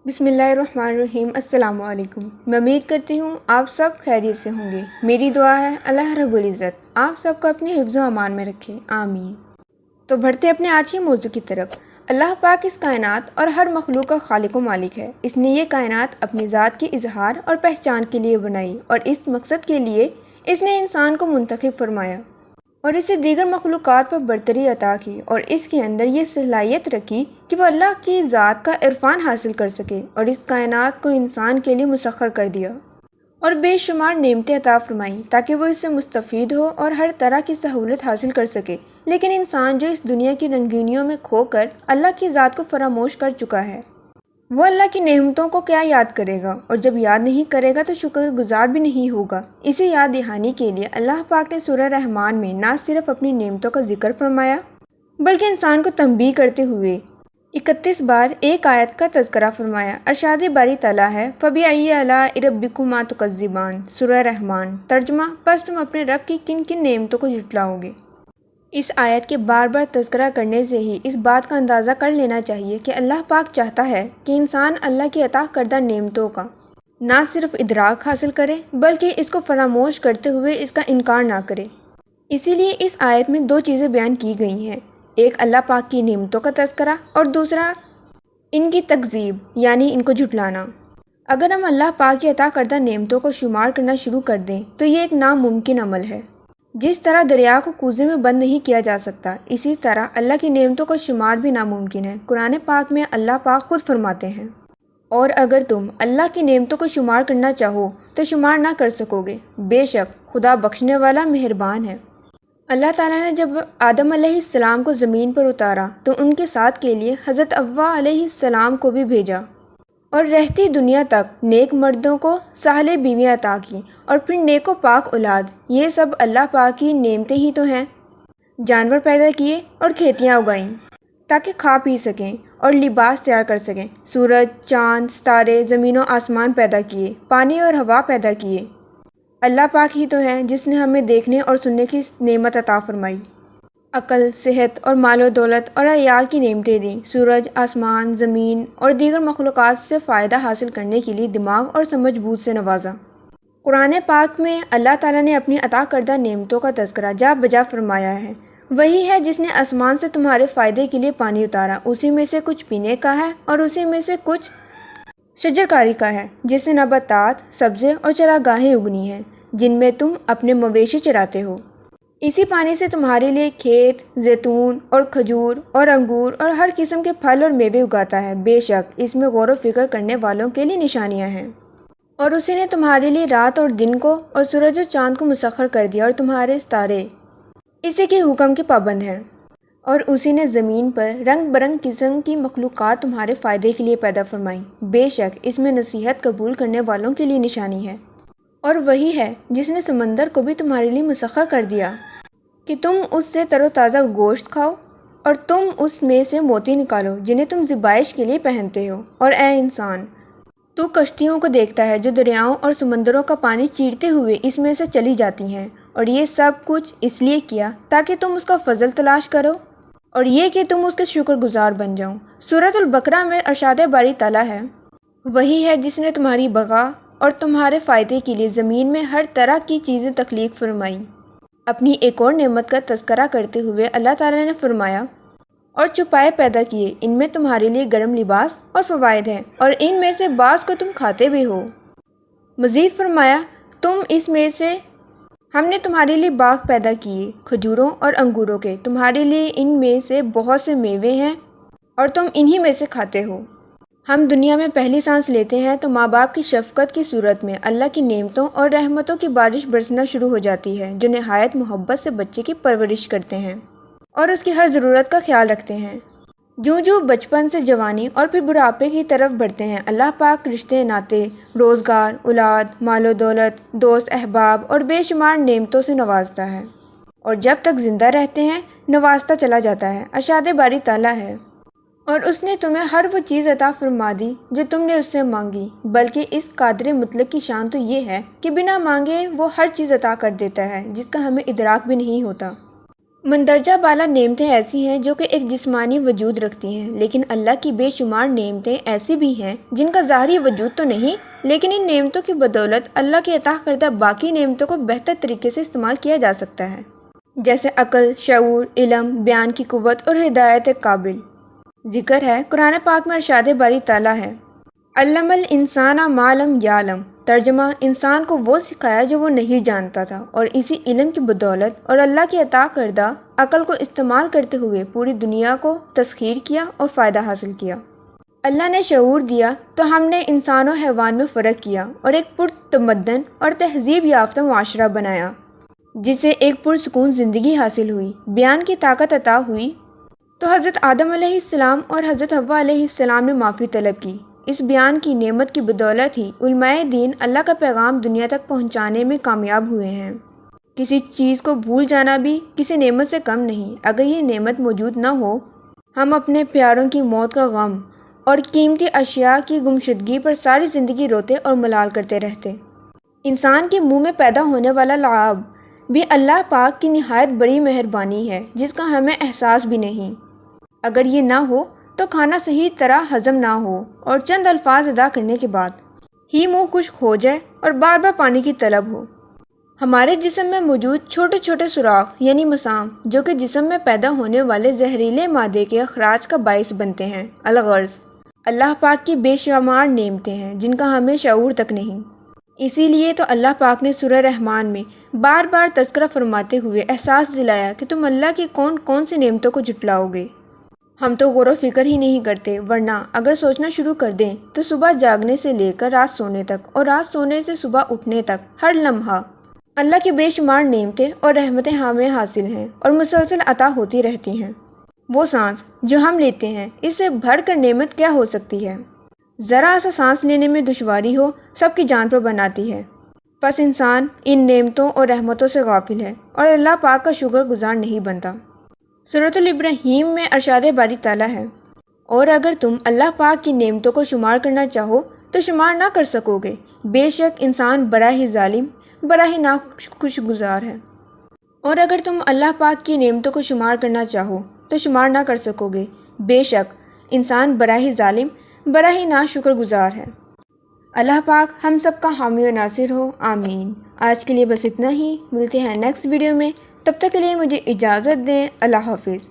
بسم اللہ الرحمن الرحیم۔ السلام علیکم۔ میں امید کرتی ہوں آپ سب خیریت سے ہوں گے۔ میری دعا ہے اللہ رب العزت آپ سب کو اپنے حفظ و امان میں رکھے، آمین۔ تو بڑھتے اپنے آج کے موضوع کی طرف۔ اللہ پاک اس کائنات اور ہر مخلوق کا خالق و مالک ہے۔ اس نے یہ کائنات اپنی ذات کی اظہار اور پہچان کے لیے بنائی اور اس مقصد کے لیے اس نے انسان کو منتخب فرمایا اور اسے دیگر مخلوقات پر برتری عطا کی اور اس کے اندر یہ صلاحیت رکھی کہ وہ اللہ کی ذات کا عرفان حاصل کر سکے، اور اس کائنات کو انسان کے لیے مسخر کر دیا اور بے شمار نعمتیں عطا فرمائیں تاکہ وہ اس سے مستفید ہو اور ہر طرح کی سہولت حاصل کر سکے۔ لیکن انسان جو اس دنیا کی رنگینیوں میں کھو کر اللہ کی ذات کو فراموش کر چکا ہے، وہ اللہ کی نعمتوں کو کیا یاد کرے گا، اور جب یاد نہیں کرے گا تو شکر گزار بھی نہیں ہوگا۔ اسی یاد دہانی کے لیے اللہ پاک نے سورہ رحمان میں نہ صرف اپنی نعمتوں کا ذکر فرمایا بلکہ انسان کو تنبیہ کرتے ہوئے 31 بار ایک آیت کا تذکرہ فرمایا۔ ارشاد باری تعالیٰ ہے، فَبِأَيِّ آلَاءِ رَبِّكُمَا تُكَذِّبَانِ۔ سورہ رحمان۔ ترجمہ، بس تم اپنے رب کی کن کن نعمتوں کو جھٹلاؤ گے۔ اس آیت کے بار بار تذکرہ کرنے سے ہی اس بات کا اندازہ کر لینا چاہیے کہ اللہ پاک چاہتا ہے کہ انسان اللہ کی عطا کردہ نعمتوں کا نہ صرف ادراک حاصل کرے بلکہ اس کو فراموش کرتے ہوئے اس کا انکار نہ کرے۔ اسی لیے اس آیت میں دو چیزیں بیان کی گئی ہیں، ایک اللہ پاک کی نعمتوں کا تذکرہ اور دوسرا ان کی تکذیب یعنی ان کو جھٹلانا۔ اگر ہم اللہ پاک کی عطا کردہ نعمتوں کو شمار کرنا شروع کر دیں تو یہ ایک ناممکن عمل ہے۔ جس طرح دریا کو کوزے میں بند نہیں کیا جا سکتا، اسی طرح اللہ کی نعمتوں کا شمار بھی ناممکن ہے۔ قرآن پاک میں اللہ پاک خود فرماتے ہیں، اور اگر تم اللہ کی نعمتوں کو شمار کرنا چاہو تو شمار نہ کر سکو گے، بے شک خدا بخشنے والا مہربان ہے۔ اللہ تعالیٰ نے جب آدم علیہ السلام کو زمین پر اتارا تو ان کے ساتھ کے لیے حضرت حوا علیہ السلام کو بھی بھیجا اور رہتی دنیا تک نیک مردوں کو صالح بیویاں عطا کی اور پھر نیک و پاک اولاد۔ یہ سب اللہ پاک کی نعمتیں ہی تو ہیں۔ جانور پیدا کیے اور کھیتیاں اگائیں تاکہ کھا پی سکیں اور لباس تیار کر سکیں، سورج، چاند، ستارے، زمین و آسمان پیدا کیے، پانی اور ہوا پیدا کیے۔ اللہ پاک ہی تو ہے جس نے ہمیں دیکھنے اور سننے کی نعمت عطا فرمائی، عقل، صحت اور مال و دولت اور عیال کی نعمتیں دیں، سورج، آسمان، زمین اور دیگر مخلوقات سے فائدہ حاصل کرنے کے لیے دماغ اور سمجھ بوجھ سے نوازا۔ قرآن پاک میں اللہ تعالیٰ نے اپنی عطا کردہ نعمتوں کا تذکرہ جا بجا فرمایا ہے۔ وہی ہے جس نے آسمان سے تمہارے فائدے کے لیے پانی اتارا، اسی میں سے کچھ پینے کا ہے اور اسی میں سے کچھ شجرکاری کا ہے، جس سے نباتات، سبزے اور چراگاہیں اگنی ہیں جن میں تم اپنے مویشی چراتے ہو۔ اسی پانی سے تمہارے لیے کھیت، زیتون اور کھجور اور انگور اور ہر قسم کے پھل اور میوے اگاتا ہے، بے شک اس میں غور و فکر کرنے والوں کے لیے نشانیاں ہیں۔ اور اسی نے تمہارے لیے رات اور دن کو اور سورج اور چاند کو مسخر کر دیا اور تمہارے ستارے اسی کے حکم کے پابند ہیں۔ اور اسی نے زمین پر رنگ برنگ قسم کی مخلوقات تمہارے فائدے کے لیے پیدا فرمائی، بے شک اس میں نصیحت قبول کرنے والوں کے لیے نشانی ہے۔ اور وہی ہے جس نے سمندر کو بھی تمہارے لیے مسخر کر دیا کہ تم اس سے تر و تازہ گوشت کھاؤ اور تم اس میں سے موتی نکالو جنہیں تم ذبائش کے لیے پہنتے ہو۔ اور اے انسان، تو کشتیوں کو دیکھتا ہے جو دریاؤں اور سمندروں کا پانی چیرتے ہوئے اس میں سے چلی جاتی ہیں، اور یہ سب کچھ اس لیے کیا تاکہ تم اس کا فضل تلاش کرو اور یہ کہ تم اس کے شکر گزار بن جاؤ۔ سورۃ البقرہ میں ارشاد باری تعالیٰ ہے، وہی ہے جس نے تمہاری بغا اور تمہارے فائدے کے لیے زمین میں ہر طرح کی چیزیں تخلیق فرمائیں۔ اپنی ایک اور نعمت کا تذکرہ کرتے ہوئے اللہ تعالیٰ نے فرمایا، اور چوپائے پیدا کیے، ان میں تمہارے لیے گرم لباس اور فوائد ہیں اور ان میں سے بعض کو تم کھاتے بھی ہو۔ مزید فرمایا، تم اس میں سے ہم نے تمہارے لیے باغ پیدا کیے کھجوروں اور انگوروں کے، تمہارے لیے ان میں سے بہت سے میوے ہیں اور تم انہی میں سے کھاتے ہو۔ ہم دنیا میں پہلی سانس لیتے ہیں تو ماں باپ کی شفقت کی صورت میں اللہ کی نعمتوں اور رحمتوں کی بارش برسنا شروع ہو جاتی ہے، جو نہایت محبت سے بچے کی پرورش کرتے ہیں اور اس کی ہر ضرورت کا خیال رکھتے ہیں۔ جوں جوں بچپن سے جوانی اور پھر بڑھاپے کی طرف بڑھتے ہیں، اللہ پاک رشتے ناطے، روزگار، اولاد، مال و دولت، دوست احباب اور بے شمار نعمتوں سے نوازتا ہے، اور جب تک زندہ رہتے ہیں نوازتا چلا جاتا ہے۔ ارشاد باری تعالیٰ ہے، اور اس نے تمہیں ہر وہ چیز عطا فرما دی جو تم نے اس سے مانگی، بلکہ اس قادر مطلق کی شان تو یہ ہے کہ بنا مانگے وہ ہر چیز عطا کر دیتا ہے جس کا ہمیں ادراک بھی نہیں ہوتا۔ مندرجہ بالا نعمتیں ایسی ہیں جو کہ ایک جسمانی وجود رکھتی ہیں، لیکن اللہ کی بے شمار نعمتیں ایسی بھی ہیں جن کا ظاہری وجود تو نہیں، لیکن ان نعمتوں کی بدولت اللہ کے عطا کردہ باقی نعمتوں کو بہتر طریقے سے استعمال کیا جا سکتا ہے، جیسے عقل، شعور، علم، بیان کی قوت اور ہدایت قابل۔ ذکر ہے قرآن پاک میں ارشاد باری تعالیٰ ہے، علم الانسان ما لم یعلم، ترجمہ انسان کو وہ سکھایا جو وہ نہیں جانتا تھا، اور اسی علم کی بدولت اور اللہ کی عطا کردہ عقل کو استعمال کرتے ہوئے پوری دنیا کو تسخیر کیا اور فائدہ حاصل کیا۔ اللہ نے شعور دیا تو ہم نے انسان و حیوان میں فرق کیا اور ایک پرتمدن اور تہذیب یافتہ معاشرہ بنایا، جسے ایک پرسکون زندگی حاصل ہوئی، بیان کی طاقت عطا ہوئی۔ تو حضرت آدم علیہ السلام اور حضرت حوا علیہ السلام نے معافی طلب کی۔ اس بیان کی نعمت کی بدولت ہی علماء دین اللہ کا پیغام دنیا تک پہنچانے میں کامیاب ہوئے ہیں۔ کسی چیز کو بھول جانا بھی کسی نعمت سے کم نہیں۔ اگر یہ نعمت موجود نہ ہو، ہم اپنے پیاروں کی موت کا غم اور قیمتی اشیاء کی گمشدگی پر ساری زندگی روتے اور ملال کرتے رہتے۔ انسان کے منہ میں پیدا ہونے والا لعاب بھی اللہ پاک کی نہایت بڑی مہربانی ہے، جس کا ہمیں احساس بھی نہیں۔ اگر یہ نہ ہو تو کھانا صحیح طرح ہضم نہ ہو اور چند الفاظ ادا کرنے کے بعد ہی منہ خشک ہو جائے اور بار بار پانی کی طلب ہو۔ ہمارے جسم میں موجود چھوٹے چھوٹے سوراخ یعنی مسام، جو کہ جسم میں پیدا ہونے والے زہریلے مادے کے اخراج کا باعث بنتے ہیں، الغرض اللہ پاک کی بے شمار نعمتیں ہیں جن کا ہمیں شعور تک نہیں۔ اسی لیے تو اللہ پاک نے سورہ رحمان میں بار بار تذکرہ فرماتے ہوئے احساس دلایا کہ تم اللہ کی کون کون سی نعمتوں کو جھٹلاؤ گے۔ ہم تو غور و فکر ہی نہیں کرتے، ورنہ اگر سوچنا شروع کر دیں تو صبح جاگنے سے لے کر رات سونے تک اور رات سونے سے صبح اٹھنے تک ہر لمحہ اللہ کی بے شمار نعمتیں اور رحمتیں ہمیں حاصل ہیں اور مسلسل عطا ہوتی رہتی ہیں۔ وہ سانس جو ہم لیتے ہیں، اس سے بڑھ کر نعمت کیا ہو سکتی ہے؟ ذرا سا سانس لینے میں دشواری ہو سب کی جان پر بناتی ہے۔ پس انسان ان نعمتوں اور رحمتوں سے غافل ہے اور اللہ پاک کا شکر گزار نہیں بنتا۔ سورۃ الابراہیم میں ارشاد باری تعالیٰ ہے، اور اگر تم اللہ پاک کی نعمتوں کو شمار کرنا چاہو تو شمار نہ کر سکو گے، بے شک انسان بڑا ہی ظالم، بڑا ہی ناخوش گزار ہے۔ اور اگر تم اللہ پاک کی نعمتوں کو شمار کرنا چاہو تو شمار نہ کر سکو گے، بے شک انسان بڑا ہی ظالم، بڑا ہی ناشکر گزار ہے۔ اللہ پاک ہم سب کا حامی و ناصر ہو، آمین۔ آج کے لیے بس اتنا ہی، ملتے ہیں نیکسٹ ویڈیو میں، تب تک کے لیے مجھے اجازت دیں، اللہ حافظ۔